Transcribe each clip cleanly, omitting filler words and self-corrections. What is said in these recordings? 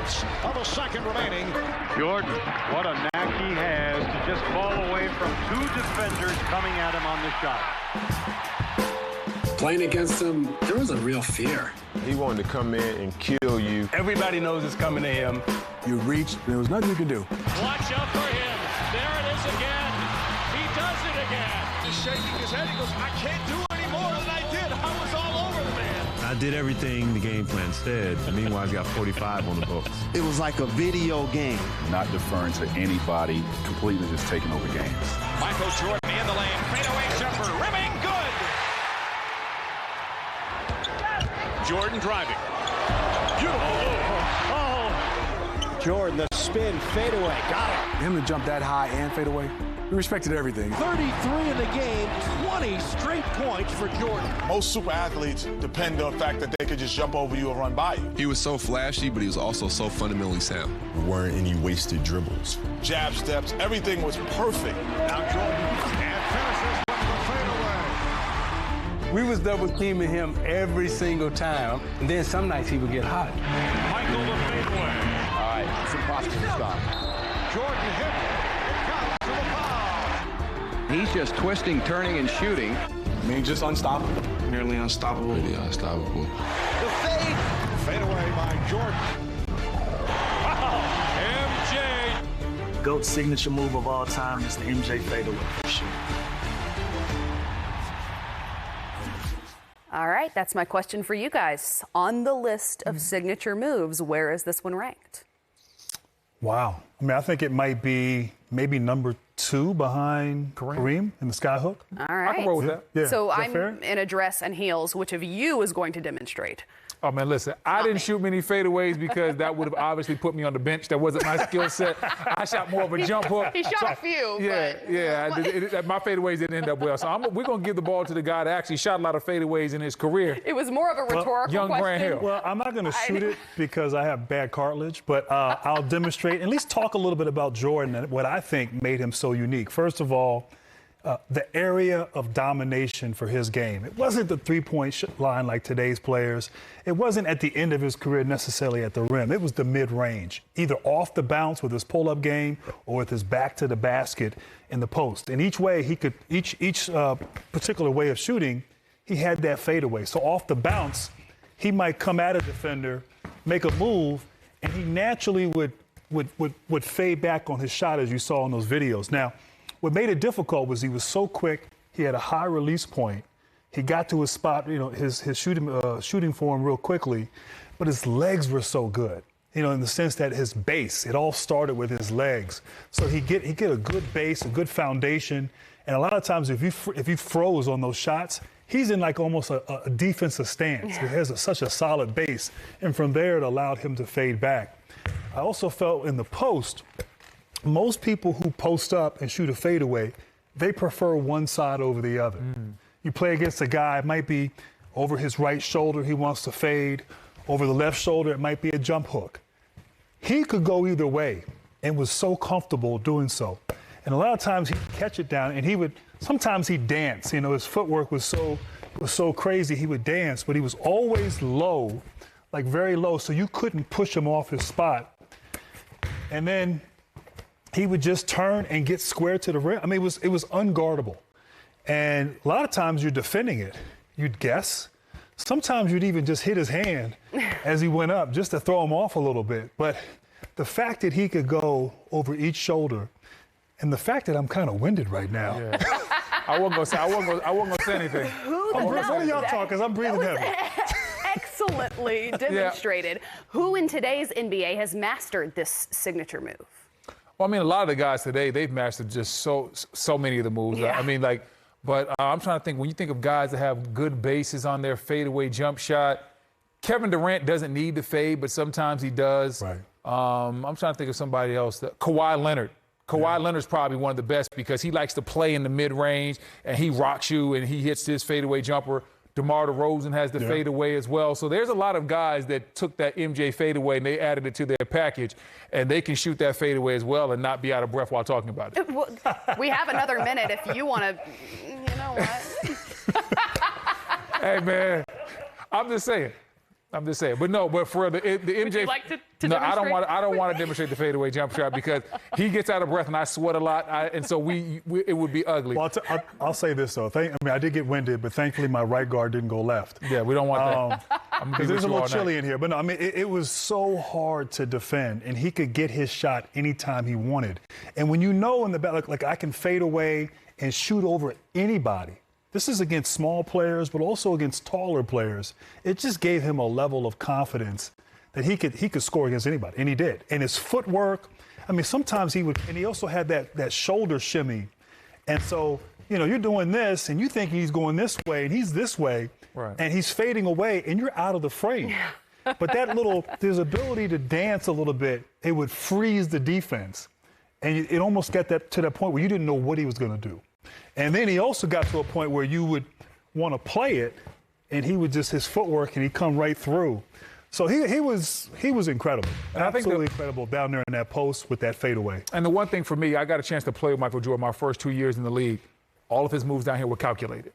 1/10 of a second remaining. Jordan, what a knack he has to just fall away from two defenders coming at him on the shot. Playing against him, there was a real fear. He wanted to come in and kill you. Everybody knows it's coming to him. You reached, there was nothing you can do. Watch out for him. There it is again. He does it again. He's shaking his head. He goes, I can't do any more than I did. I was all over the man. I did everything the game plan said. Meanwhile, he's got 45 on the books. It was like a video game. Not deferring to anybody, completely just taking over games. Michael Jordan in the lane. Fadeaway jumper. Rimming good. Jordan driving. Beautiful. Oh. Jordan, the spin, fadeaway, got it. Him to jump that high and fade away, we respected everything. 33 in the game, 20 straight points for Jordan. Most super athletes depend on the fact that they could just jump over you and run by you. He was so flashy, but he was also so fundamentally sound. There weren't any wasted dribbles. Jab steps, everything was perfect. Now Jordan and finishes with the fadeaway. We was double teaming him every single time, and then some nights he would get hot. Michael the fadeaway. All right, it's impossible to stop. Jordan hit. It counts for the foul. He's just twisting, turning, and shooting. I mean, just unstoppable. Nearly unstoppable. Really unstoppable. The fade. Fadeaway by Jordan. Wow. MJ. GOAT's signature move of all time is the MJ fadeaway. Sure. All right, that's my question for you guys. On the list of signature moves, where is this one ranked? Wow. I mean, I think it might be maybe number 2 behind Kareem in the skyhook. All right. I can roll with that. Yeah. So Is that I'm fair? in a dress and heels. Which of you is going to demonstrate? Oh, man, listen, I didn't shoot many fadeaways because that would have obviously put me on the bench. That wasn't my skill set. I shot more of a jump hook. He shot a few, but my fadeaways didn't end up well. So we're going to give the ball to the guy that actually shot a lot of fadeaways in his career. It was more of a rhetorical young question. Grant Hill. Well, I'm not going to shoot it because I have bad cartilage, but I'll demonstrate, at least talk a little bit about Jordan and what I think made him so unique. First of all, the area of domination for his game. It wasn't the three-point line like today's players. It wasn't at the end of his career necessarily at the rim. It was the mid-range, either off the bounce with his pull-up game or with his back to the basket in the post. And each way he could, each particular way of shooting, he had that fadeaway. So off the bounce, he might come at a defender, make a move, and he naturally would fade back on his shot, as you saw in those videos. Now, what made it difficult was he was so quick. He had a high release point. He got to his spot, his shooting form real quickly, but his legs were so good, in the sense that his base, it all started with his legs. So he get a good base, a good foundation, and a lot of times if he froze on those shots, he's in like almost a defensive stance. He has such a solid base, and from there it allowed him to fade back. I also felt in the post, most people who post up and shoot a fadeaway, they prefer one side over the other. You play against a guy, it might be over his right shoulder, he wants to fade. Over the left shoulder, it might be a jump hook. He could go either way and was so comfortable doing so. And a lot of times he'd catch it down and sometimes he'd dance. His footwork was so crazy, he would dance, but he was always low, like very low, so you couldn't push him off his spot. And then he would just turn and get square to the rim. I mean, it was unguardable. And a lot of times you're defending it. You'd guess. Sometimes you'd even just hit his hand as he went up just to throw him off a little bit. But the fact that he could go over each shoulder, and the fact that I'm kind of winded right now. Yeah. I wasn't gonna say anything. What are y'all talking? Because I'm breathing heavy. Excellently demonstrated. Yeah. Who in today's NBA has mastered this signature move? Well, I mean, a lot of the guys today, they've mastered just so many of the moves. Yeah. I mean, but I'm trying to think, when you think of guys that have good bases on their fadeaway jump shot, Kevin Durant doesn't need to fade, but sometimes he does. Right. I'm trying to think of somebody else. Kawhi Leonard. Kawhi Leonard's probably one of the best because he likes to play in the mid-range, and he rocks you, and he hits his fadeaway jumper. DeMar DeRozan has the fadeaway as well. So there's a lot of guys that took that MJ fadeaway and they added it to their package, and they can shoot that fadeaway as well and not be out of breath while talking about it. Well, we have another minute if you want to, you know what? Hey, man, I'm just saying. I'm just saying. But no, but for the MJ. Would you like to no, demonstrate? I don't want to demonstrate the fadeaway jump shot because he gets out of breath and I sweat a lot, and so it would be ugly. Well, I'll say this though. I did get winded, but thankfully my right guard didn't go left. Yeah, we don't want that. Because there's a little chilly in here. But no, I mean, it was so hard to defend, and he could get his shot anytime he wanted. And when you know in the back, like I can fade away and shoot over anybody. This is against small players, but also against taller players. It just gave him a level of confidence that he could score against anybody, and he did. And his footwork, I mean, sometimes he would, and he also had that shoulder shimmy. And so, you know, you're doing this, and you think he's going this way, and he's this way, right, and he's fading away, and you're out of the frame. Yeah. But his ability to dance a little bit, it would freeze the defense. And it almost got to that point where you didn't know what he was going to do. And then he also got to a point where you would want to play it, and he would just, his footwork, and he'd come right through. So he was incredible. Absolutely incredible down there in that post with that fadeaway. And the one thing for me, I got a chance to play with Michael Jordan my first 2 years in the league. All of his moves down here were calculated.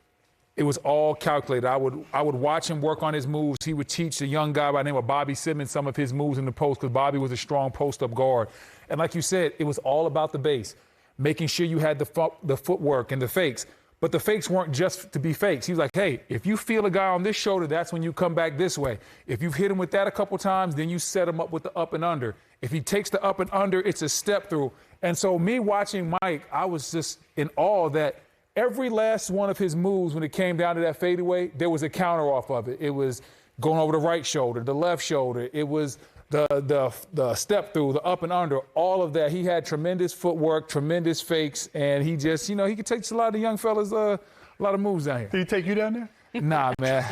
It was all calculated. I would watch him work on his moves. He would teach a young guy by the name of Bobby Simmons some of his moves in the post because Bobby was a strong post-up guard. And like you said, it was all about the base, making sure you had the footwork and the fakes. But the fakes weren't just to be fakes. He was like, hey, if you feel a guy on this shoulder, that's when you come back this way. If you've hit him with that a couple times, then you set him up with the up and under. If he takes the up and under, it's a step through. And so me watching Mike, I was just in awe that every last one of his moves, when it came down to that fadeaway, there was a counter off of it. It was going over the right shoulder, the left shoulder. It was the step through, the up and under, all of that. He had tremendous footwork, tremendous fakes, and he just, you know, he could take a lot of the young fellas a lot of moves down here. Did he take you down there? Nah, man.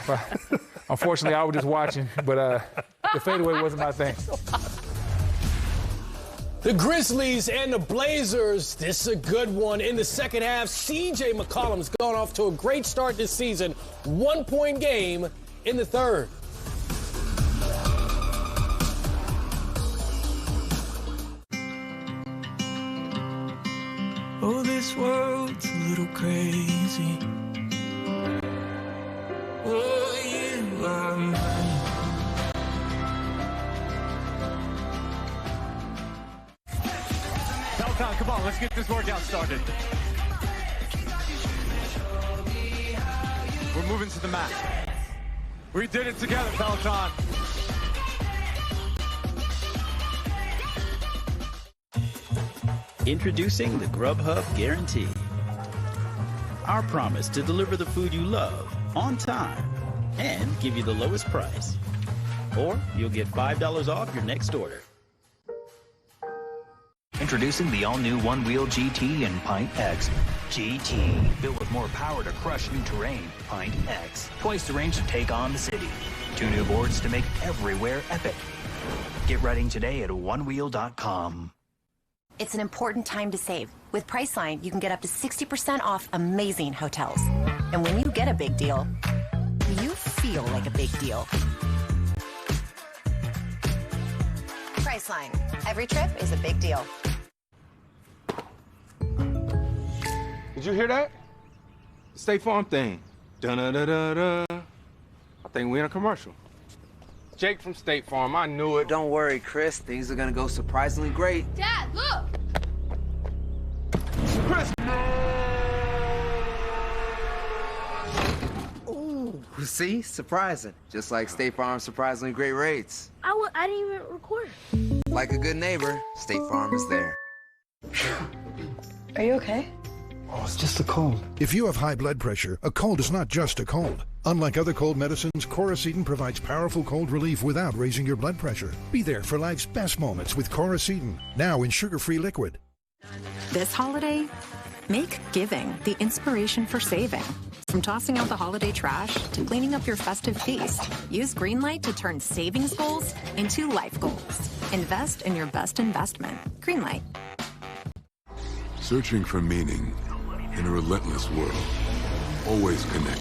Unfortunately, I was just watching, but the fadeaway wasn't my thing. The Grizzlies and the Blazers, this is a good one. In the second half, C.J. McCollum's gone off to a great start this season. 1-point game in the third. Oh, this world's a little crazy. Oh, you are mine. Peloton, come on, let's get this workout started. We're moving to the mat. We did it together, Peloton. Introducing the Grubhub Guarantee. Our promise to deliver the food you love on time and give you the lowest price. Or you'll get $5 off your next order. Introducing the all-new one-wheel GT and Pint X. GT, built with more power to crush new terrain. Pint X, twice the range to take on the city. 2 new boards to make everywhere epic. Get riding today at onewheel.com. It's an important time to save. With Priceline, you can get up to 60% off amazing hotels. And when you get a big deal, you feel like a big deal. Priceline. Every trip is a big deal. Did you hear that? The State Farm thing. Da-da-da-da-da. I think we're in a commercial. Jake from State Farm, I knew it. Don't worry, Chris. Things are gonna go surprisingly great. Dad, look! Chris! Ooh, see? Surprising. Just like State Farm's surprisingly great rates. I didn't even record. Like a good neighbor, State Farm is there. Are you okay? Oh, it's just a cold. If you have high blood pressure, a cold is not just a cold. Unlike other cold medicines, Coracetin provides powerful cold relief without raising your blood pressure. Be there for life's best moments with Coracetin, now in sugar-free liquid. This holiday, make giving the inspiration for saving. From tossing out the holiday trash to cleaning up your festive feast, use Greenlight to turn savings goals into life goals. Invest in your best investment. Greenlight. Searching for meaning in a relentless world. Always connected.